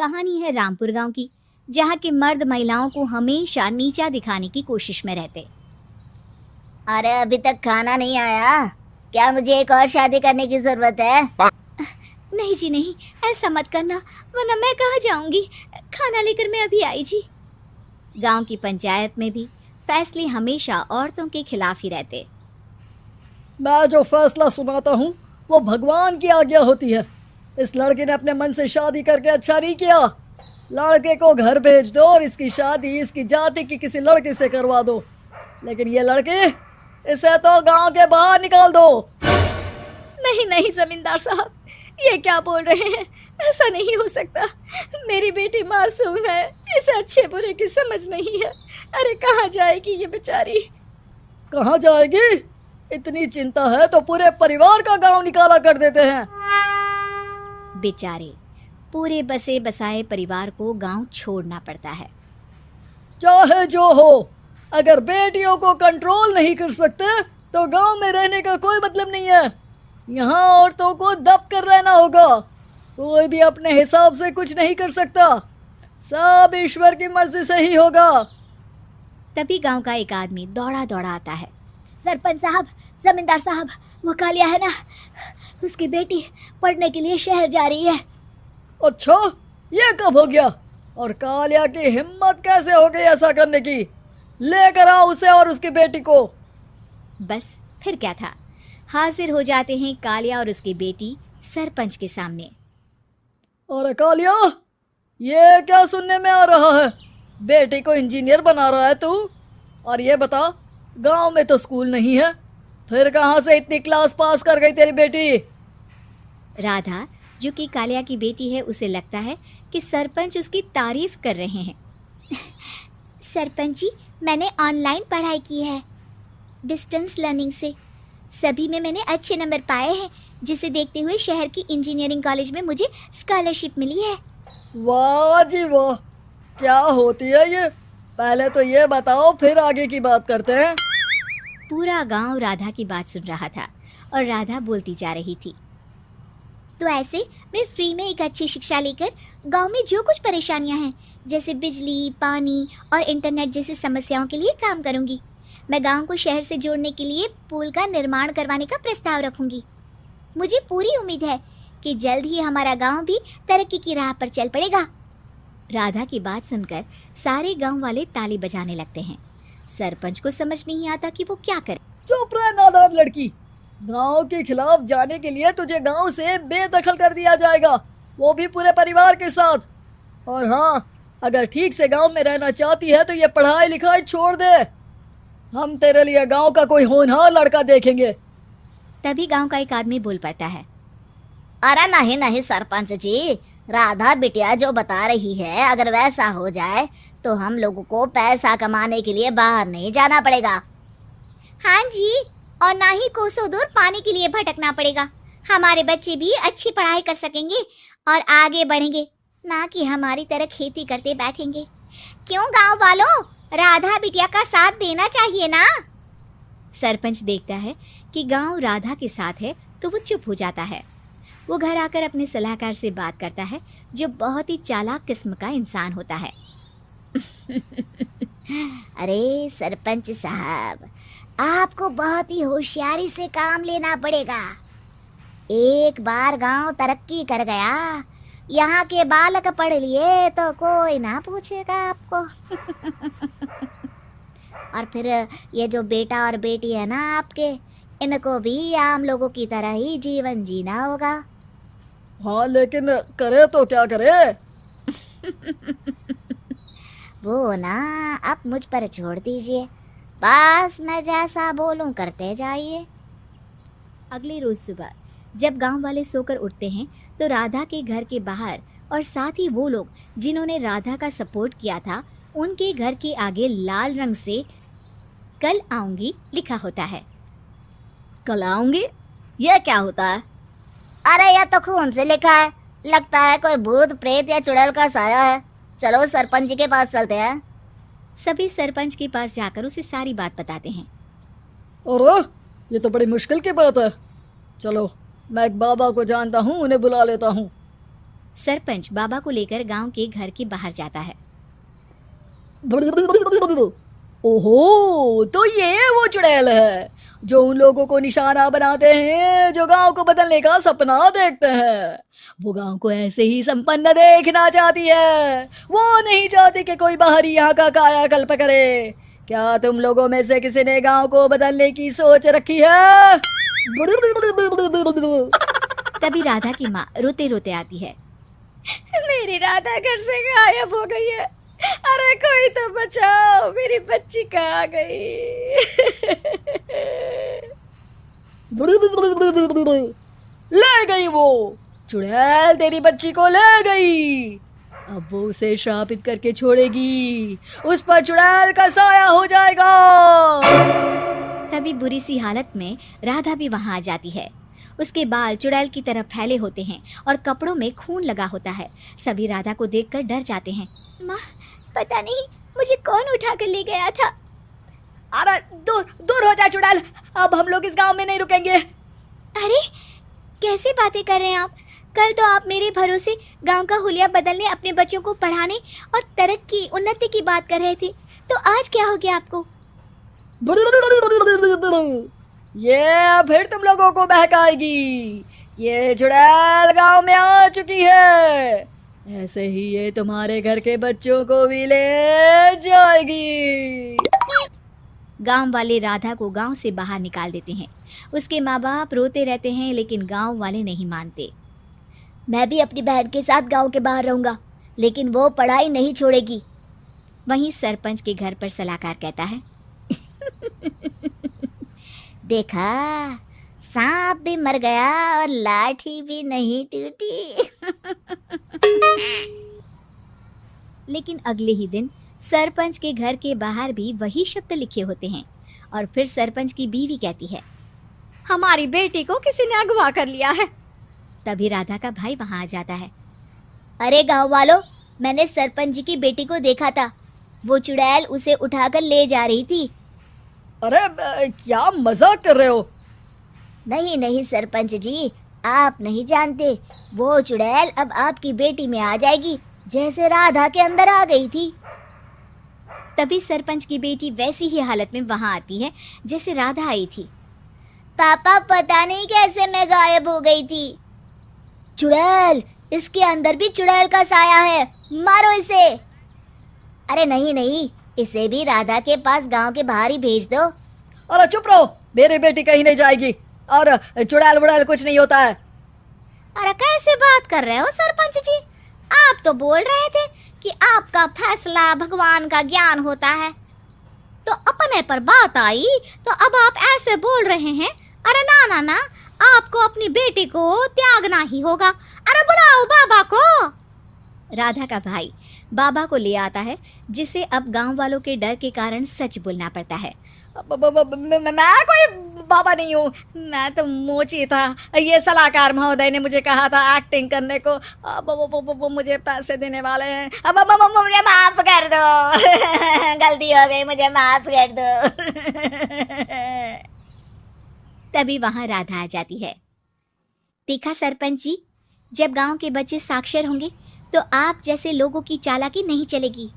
कहानी है रामपुर गांव की, जहां के मर्द महिलाओं को हमेशा नीचा दिखाने की कोशिश में रहते। अरे अभी तक खाना नहीं आया, क्या मुझे एक और शादी करने की जरूरत है? नहीं जी नहीं, ऐसा मत करना, वरना मैं कहाँ जाऊंगी। खाना लेकर मैं अभी आई जी। गांव की पंचायत में भी फैसले हमेशा औरतों के खिलाफ ही रहते। मैं जो फैसला सुनाता हूँ वो भगवान की आज्ञा होती है। इस लड़के ने अपने मन से शादी करके अच्छा नहीं किया। लड़के को घर भेज दो और इसकी शादी इसकी जाति की किसी लड़के से करवा दो, लेकिन ये लड़के, इसे तो गांव के बाहर निकाल दो। नहीं नहीं जमींदार साहब, ये क्या बोल रहे हैं? ऐसा नहीं हो सकता। मेरी बेटी मासूम है, इसे अच्छे बुरे की समझ नहीं है। अरे कहाँ जाएगी ये बेचारी? कहाँ जाएगी? इतनी चिंता है तो पूरे परिवार का गांव निकाला कर देते हैं। बेचारे पूरे बसे बसाए परिवार को गांव छोड़ना पड़ता है। चाहे जो हो, अगर बेटियों को कंट्रोल नहीं कर सकते तो गांव में रहने का कोई मतलब नहीं है। यहाँ औरतों को दब कर रहना होगा। कोई भी अपने हिसाब से कुछ नहीं कर सकता, सब ईश्वर की मर्जी से ही होगा। तभी गांव का एक आदमी दौड़ा दौड़ा आता है। सरपंच साहब, जमींदार साहब, वो कालिया है ना, उसकी बेटी पढ़ने के लिए शहर जा रही है। अच्छा, ये कब हो गया? और कालिया की हिम्मत कैसे हो गई ऐसा करने की? लेकर आओ उसे और उसकी बेटी को। बस फिर क्या था, हाजिर हो जाते हैं कालिया और उसकी बेटी सरपंच के सामने। और कालिया, ये क्या सुनने में आ रहा है? बेटी को इंजीनियर बना रहा है तू? और ये बता, गांव में तो स्कूल नहीं है, फिर कहाँ से इतनी क्लास पास कर गई तेरी बेटी? राधा, जो कि कालिया की बेटी है, उसे लगता है कि सरपंच उसकी तारीफ कर रहे हैं। सरपंच जी, मैंने ऑनलाइन पढ़ाई की है, डिस्टेंस लर्निंग से। सभी में मैंने अच्छे नंबर पाए हैं, जिसे देखते हुए शहर की इंजीनियरिंग कॉलेज में मुझे स्कॉलरशिप मिली है। वाह जी वाह, क्या होती है ये? पहले तो ये बताओ, फिर आगे की बात करते हैं। पूरा गांव राधा की बात सुन रहा था और राधा बोलती जा रही थी। तो ऐसे मैं फ्री में एक अच्छी शिक्षा लेकर गांव में जो कुछ परेशानियां हैं, जैसे बिजली, पानी और इंटरनेट जैसी समस्याओं के लिए काम करूंगी। मैं गांव को शहर से जोड़ने के लिए पुल का निर्माण करवाने का प्रस्ताव रखूंगी। मुझे पूरी उम्मीद है कि जल्द ही हमारा गांव भी तरक्की की राह पर चल पड़ेगा। राधा की बात सुनकर सारे गांव वाले ताली बजाने लगते हैं। सरपंच को समझ नहीं आता कि वो क्या करे। चुप रह नादान लड़की, गांव के खिलाफ जाने के लिए तुझे गांव से बेदखल कर दिया जाएगा, वो भी पूरे परिवार के साथ। और हाँ, अगर ठीक से गांव में रहना चाहती है तो ये पढ़ाई लिखाई छोड़ दे। हम तेरे लिए गांव का कोई होनहार लड़का देखेंगे। तभी गांव का एक आदमी बोल पड़ता है। अरे नहीं नहीं सरपंच जी, राधा बिटिया जो बता रही है, अगर वैसा हो जाए तो हम लोगों को पैसा कमाने के लिए बाहर नहीं जाना पड़ेगा। हाँ जी, और ना ही कोसों दूर पानी के लिए भटकना पड़ेगा। हमारे बच्चे भी अच्छी पढ़ाई कर सकेंगे और आगे बढ़ेंगे, ना कि हमारी तरह खेती करते बैठेंगे। क्यों गांव वालों, राधा बिटिया का साथ देना चाहिए ना। सरपंच देखता है कि गांव राधा के साथ है तो वो चुप हो जाता है। वो घर आकर अपने सलाहकार से बात करता है, जो बहुत ही चालाक किस्म का इंसान होता है। अरे सरपंच साहब, आपको बहुत ही होशियारी से काम लेना पड़ेगा। एक बार गांव तरक्की कर गया, यहाँ के बालक पढ़ लिए तो कोई ना पूछेगा आपको। और फिर ये जो बेटा और बेटी है ना आपके, इनको भी आम लोगों की तरह ही जीवन जीना होगा। हाँ, लेकिन करे तो क्या करे? वो ना आप मुझ पर छोड़ दीजिए, बस मैं जैसा बोलूं करते जाइए। अगले रोज सुबह जब गांव वाले सोकर उठते हैं तो राधा के घर के बाहर और साथ ही वो लोग जिन्होंने राधा का सपोर्ट किया था, उनके घर के आगे लाल रंग से कल आऊंगी लिखा होता है। कल आऊंगी? यह क्या होता है? अरे यह तो खून से लिखा है, लगता है कोई भूत प्रेत या चुड़ैल का साया है। चलो सरपंच जी के पास चलते हैं। सभी सरपंच के पास जाकर उसे सारी बात बताते हैं। और ये तो बड़ी मुश्किल की बात है। चलो, मैं एक बाबा को जानता हूँ, उन्हें बुला लेता हूँ। सरपंच बाबा को लेकर गांव के घर के बाहर जाता है। ओहो, तो ये वो चुड़ैल है जो उन लोगों को निशाना बनाते हैं जो गांव को बदलने का सपना देखते हैं। वो गांव को ऐसे ही संपन्न देखना चाहती है, वो नहीं चाहती कि कोई बाहरी यहाँ का कायाकल्प करे। क्या तुम लोगों में से किसी ने गांव को बदलने की सोच रखी है? तभी राधा की माँ रोते रोते आती है। मेरी राधा घर से गायब हो गई है। अरे कोई तो बचाओ, मेरी बच्ची कहाँ गई? ले गई वो चुड़ैल, तेरी बच्ची को ले गई। अब वो उसे श्रापित करके छोड़ेगी, उस पर चुड़ैल का साया हो जाएगा। तभी बुरी सी हालत में राधा भी वहां आ जाती है। उसके बाल चुड़ैल की तरह फैले होते हैं और कपड़ों में खून लगा होता है। सभी राधा को देखकर डर जाते हैं। माँ, पता नहीं मुझे कौन उठा कर ले गया था। अरे दूर दूर हो जा चुड़ैल, अब हम लोग इस गांव में नहीं रुकेंगे। अरे कैसी बातें कर रहे हैं आप? कल तो आप मेरे भरोसे गांव का हुलिया बदलने, अपने बच्चों को पढ़ाने और तरक्की उन्नति की बात कर रहे थे, तो आज क्या हो गया आपको? ये फिर तुम लोगों को बहकाएगी। ये चुड़ैल गांव में आ चुकी है, ऐसे ही ये तुम्हारे घर के बच्चों को भी ले जाएगी। गांव वाले राधा को गांव से बाहर निकाल देते हैं। उसके माँ बाप रोते रहते हैं, लेकिन गांव वाले नहीं मानते। मैं भी अपनी बहन के साथ गांव के बाहर रहूंगा, लेकिन वो पढ़ाई नहीं छोड़ेगी। वहीं सरपंच के घर पर सलाहकार कहता है, देखा, सांप भी मर गया और लाठी भी नहीं टूटी। लेकिन अगले ही दिन सरपंच के घर के बाहर भी वही शब्द लिखे होते हैं। और फिर सरपंच की बीवी कहती है, हमारी बेटी को किसी ने अगवा कर लिया है। तभी राधा का भाई वहां आ जाता है। अरे गांव वालों, मैंने सरपंच जी की बेटी को देखा था। वो चुड़ैल उसे उठाकर ले जा रही थी। अरे क्या मजाक कर रहे हो? नहीं नहीं सरपंच जी, आप नहीं जानते। वो चुड़ैल अब आपकी बेटी में आ जाएगी, जैसे राधा के अंदर आ गई थी। तभी सरपंच की बेटी वैसी ही हालत में वहां आती है जैसे राधा आई थी। पापा, पता नहीं कैसे मैं गायब हो गई थी। चुड़ैल, इसके अंदर भी चुड़ैल का साया है, मारो इसे। अरे नहीं नहीं, इसे भी राधा के पास गांव के बाहर ही भेज दो। अरे चुप रहो, मेरी बेटी कहीं नहीं जाएगी और चुड़ैल वुड़ैल कुछ नहीं होता है। अरे कैसे बात कर रहे हो सरपंच जी? आप तो बोल रहे थे कि आपका फैसला भगवान का ज्ञान होता है, तो अपने पर बात आई तो अब आप ऐसे बोल रहे हैं। अरे ना ना ना, आपको अपनी बेटी को त्यागना ही होगा। अरे बुलाओ बाबा को। राधा का भाई बाबा को ले आता है, जिसे अब गांव वालों के डर के कारण सच बोलना पड़ता है। मैं कोई बाबा नहीं हूँ, मैं तो मोची था। ये सलाहकार महोदय ने मुझे कहा था एक्टिंग करने को। वो मुझे पैसे देने वाले हैं। अब मुझे माफ कर दो। गलती हो गई, मुझे माफ कर दो। तभी वहां राधा आ जाती है। देखा सरपंच जी, जब गांव के बच्चे साक्षर होंगे तो आप जैसे लोगों की चालाकी नहीं चलेगी।